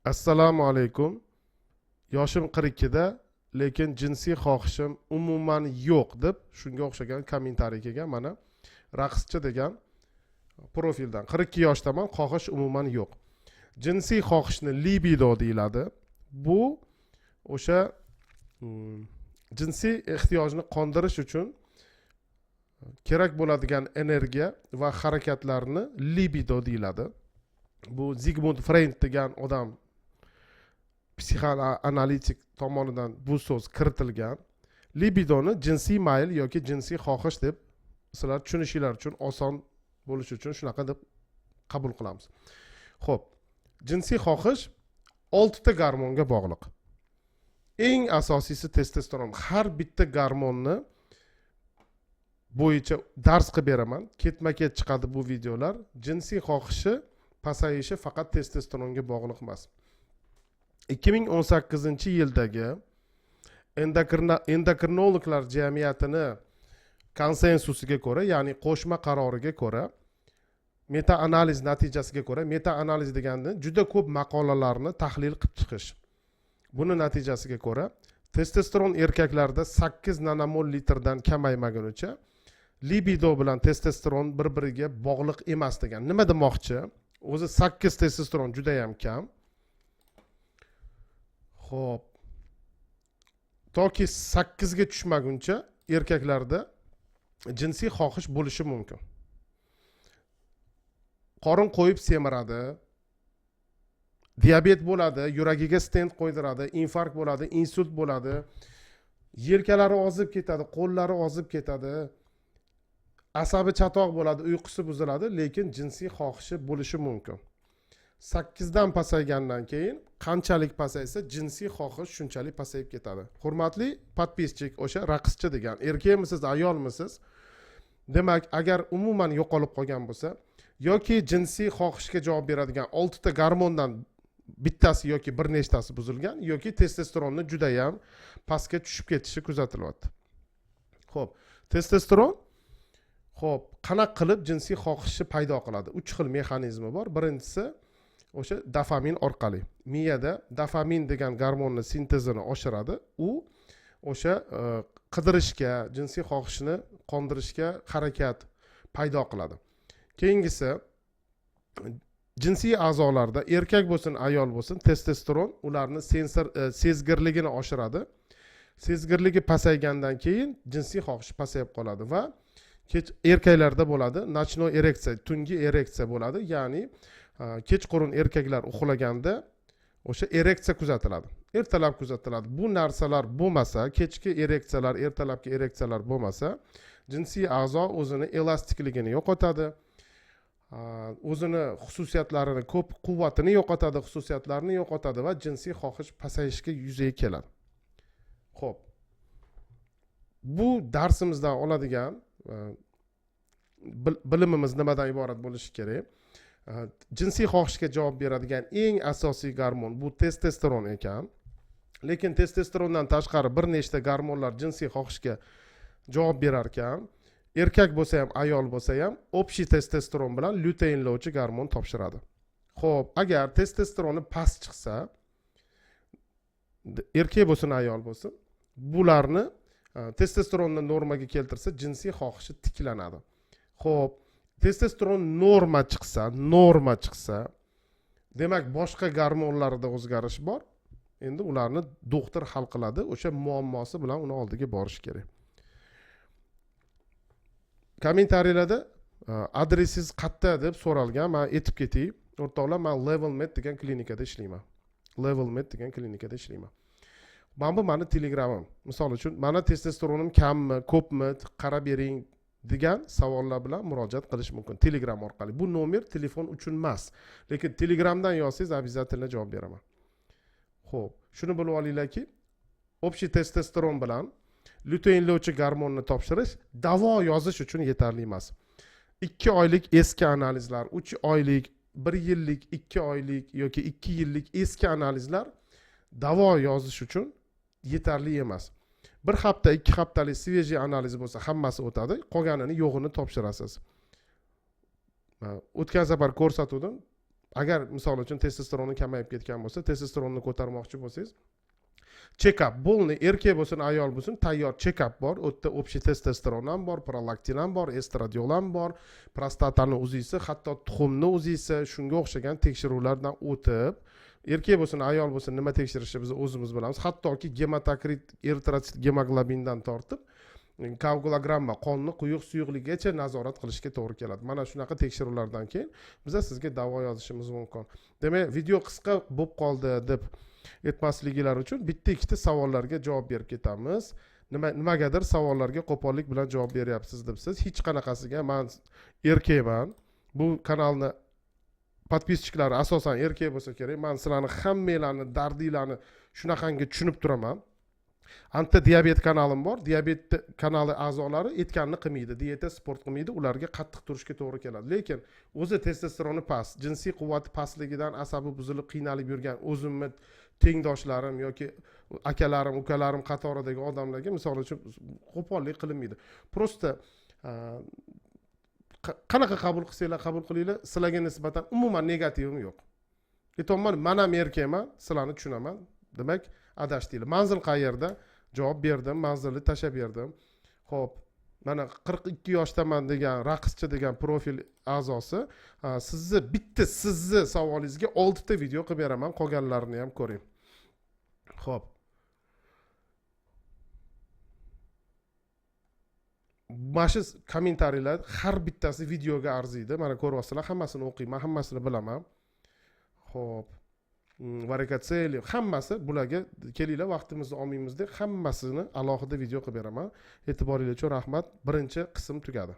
Assalomu alaykum. Yoshim 42da, lekin jinsiy xohishim umuman yo'q deb shunga o'xshagan kommentariy kelgan mana raqschi degan profildan. 42 yoshdaman, xohish umuman yo'q. Jinsiy xohishni libido deyiladi. Bu o'sha jinsiy ehtiyojni qondirish uchun kerak bo'ladigan energiya va harakatlarni libido deyiladi. Bu Zigmund Freud degan odam psixoanalitik tomonidan bu so'z kiritilgan. Libidoni jinsiy mayl yoki jinsiy xohish deb sizlar tushunishinglar uchun oson bo'lishi uchun shunaqa deb qabul qilamiz. Xo'p, jinsiy xohish 6 ta gormonga bog'liq. Eng asosiysi testosteron. Har bitta gormonni bo'yicha dars qilib beraman. Ketma-ket chiqadi bu videolar. Jinsiy xohishi pasayishi faqat testosteronga bog'liq emas. 2018-yildagi endokrinologlar jamiyatini konsensusiga ko'ra, ya'ni qo'shma qaroriga ko'ra, meta-analiz natijasiga ko'ra, meta-analiz deganda juda ko'p maqolalarni tahlil qilib chiqish. Buni natijasiga ko'ra, testosteron erkaklarda 8 nanomol litrdan kamaymagunicha libido bilan testosteron bir-biriga bog'liq emas degan. Nima demoqchi? O'zi 8 testosteron juda ham kam. Xo'p. Toki 8 ga tushmaguncha erkaklarda jinsiy xohish bo'lishi mumkin. Qorin qo'yib semiradi, diabet bo'ladi, yuragiga stent qo'ydiradi, infarkt bo'ladi, insult bo'ladi, yelkalari ozib ketadi, qo'llari ozib ketadi, asabi chatoq bo'ladi, uyqusi buziladi, lekin jinsiy xohishi bo'lishi mumkin. 8 dan pasaygandan keyin qanchalik pasaysa jinsiy xohish shunchalik pasayib ketadi. Hurmatli podpischik, o'sha raqschi degan, erkakmisiz, ayolmisiz? Demak, agar umuman yo'qolib qolgan bo'lsa yoki jinsiy xohishga javob beradigan 6 ta gormondan bittasi yoki bir nechtasi buzilgan yoki testosteronni juda ham pastga tushib ketishi kuzatilyapti. Xo'p, testosteron qanaqa qilib jinsiy xohishni paydo qiladi? 3 xil mexanizmi bor. Birinchisi o'sha dopamin orqali. Miyada dopamin degan gormonni sintezini oshiradi. U o'sha qidirishga, jinsiy xohishni qondirishga harakat paydo qiladi. Keyingisi jinsiy a'zolarda erkak bo'lsin, ayol bo'lsin, testosteron ularni sezgirligini oshiradi. Sezgirligi pasaygandan keyin jinsiy xohish pasayib qoladi va erkaklarda bo'ladi nochnoy ereksiya, tungi ereksiya bo'ladi. Ya'ni kechqurun erkaklar uxlaganda o'sha ereksiya kuzatiladi. Ertalab kuzatiladi. Bu narsalar bo'lmasa, kechki ereksiyalar, ertalabki ereksiyalar bo'lmasa, jinsiy a'zo o'zini elastikligini yo'qotadi. O'zini xususiyatlarini, ko'p quvvatini yo'qotadi, xususiyatlarini yo'qotadi va jinsiy xohish pasayishga yuzaga keladi. Xo'p. Bu darsimizdan oladigan bilimimiz nimadan iborat bo'lishi kerak? Jinsiy xohishga javob beradigan eng asosiy gormon bu testosteron ekan. Lekin testosterondan tashqari bir nechta gormonlar jinsiy xohishga javob berar ekan. Erkak bo'lsa ham, ayol bo'lsa ham общий testosteron bilan luteinlovchi gormon topshiradi. Xo'p, agar testosteroni past chiqsa, erkak bo'lsin, ayol bo'lsin, bularni testosteronni normaga keltirsa, jinsiy xohishi tiklanadi. Xo'p, testosteron norma chiqsa, demak boshqa gormonlarda o'zgarish bor. Endi ularni doktor hal qiladi. O'sha muammosi bilan uni oldiga borish kerak. Kommentariylarda adresingiz qayerda deb so'ralgan. Men aytib ketay. O'rtoqlar, men LevelMed degan klinikada ishlayman. LevelMed degan klinikada ishlayman. Bu meni Telegramim. Misol uchun, mana testosteronim kammi, ko'pmi, qarab bering degan savollar bilan murojaat qilish mumkin Telegram orqali. Bu nomer telefon uchun emas, lekin Telegramdan yozsangiz обязательно javob beraman. Xo'p, shuni bilib olinglarki, общий testosteron bilan luteinlovchi gormonni topshirish davo yozish uchun yetarli emas. 2 oylik eski analizlar, 3 oylik, 1 yillik, 2 oylik yoki 2 yillik eski analizlar davo yozish uchun yetarli emas. 1 hafta, 2 haftalik svejiy analiz bo'lsa hammasi o'tadi, qolganini yo'g'ini topshirasiz. O'tgan safar ko'rsatuvdim. agar misol uchun testosteronni kamayib ketgan bo'lsa, testosteronni ko'tarmoqchi bo'lsangiz, check-up bo'lni, erkak bo'lsin, ayol bo'lsin, tayyor check-up bor. U yerda общий testosteron ham bor, prolaktin ham bor, estradiol ham bor, prostatani uzisi, hatto tuxumni uzisi, shunga o'xshagan tekshiruvlardan o'tib, erkak bo'lsin, ayol bo'lsin, nima tekshirishni biz o'zimiz bilamiz. Hattoki gematokrit, eritrosit gemoglobindan tortib koagulogramma, qonni quyuq suyuqligigacha nazorat qilishga to'g'ri keladi. Mana shunaqa tekshiruvlardan keyin biz sizga davo yozishimiz mumkin. Demak, video qisqa bo'lib qoldi deb aytmasligingiz uchun bitta ikkita savollarga javob berib ketamiz. Nimagadir savollarga qo'pollik bilan javob beryapsiz deb siz hech qanaqasiga men erkakman. Bu kanalni podpischiklari asosan erkak bo'lsa kerak. Men sizlarni hammanglarni dardinglarni shunaqangi tushunib turaman. Antidiabet kanalim bor. Diabet kanali a'zolari aytganini qilmaydi, diyeta, sport qilmaydi, ularga qattiq turishga to'g'ri keladi. Lekin o'zi testosteroni past, jinsiy quvvati pastligidan asabi buzilib, qiynalib yurgan o'zimni tengdoshlarim yoki akalarim, ukalarim qatoridagi odamlarga misol uchun qo'pollik qilinmaydi. Prosta qanaqa qabul qilsanglar qabul qilinglar, sizlarga nisbatan umuman negativim yo'q. Aytolman, men ham erkakman, sizlarni tushunaman. Demak, adashdinglar. Manzil qayerda? Javob berdim, manzilni tashab berdim. Xo'p, mana 42 yoshdaman degan raqschi degan profil a'zosi sizni savolingizga 6 ta video qilib beraman, qolganlarini ham ko'ring. Xo'p. Mana shu kommentariylar har bittasi videoga arziydi. Mana ko'ryapsizlar, hammasini o'qiyman, hammasini bilaman. Xo'p. Varikatseli hammasi bularga kelinglar, vaqtimizni olmaymiz deb hammasini alohida video qilib beraman. E'tiboringiz uchun rahmat. Birinchi qism tugadi.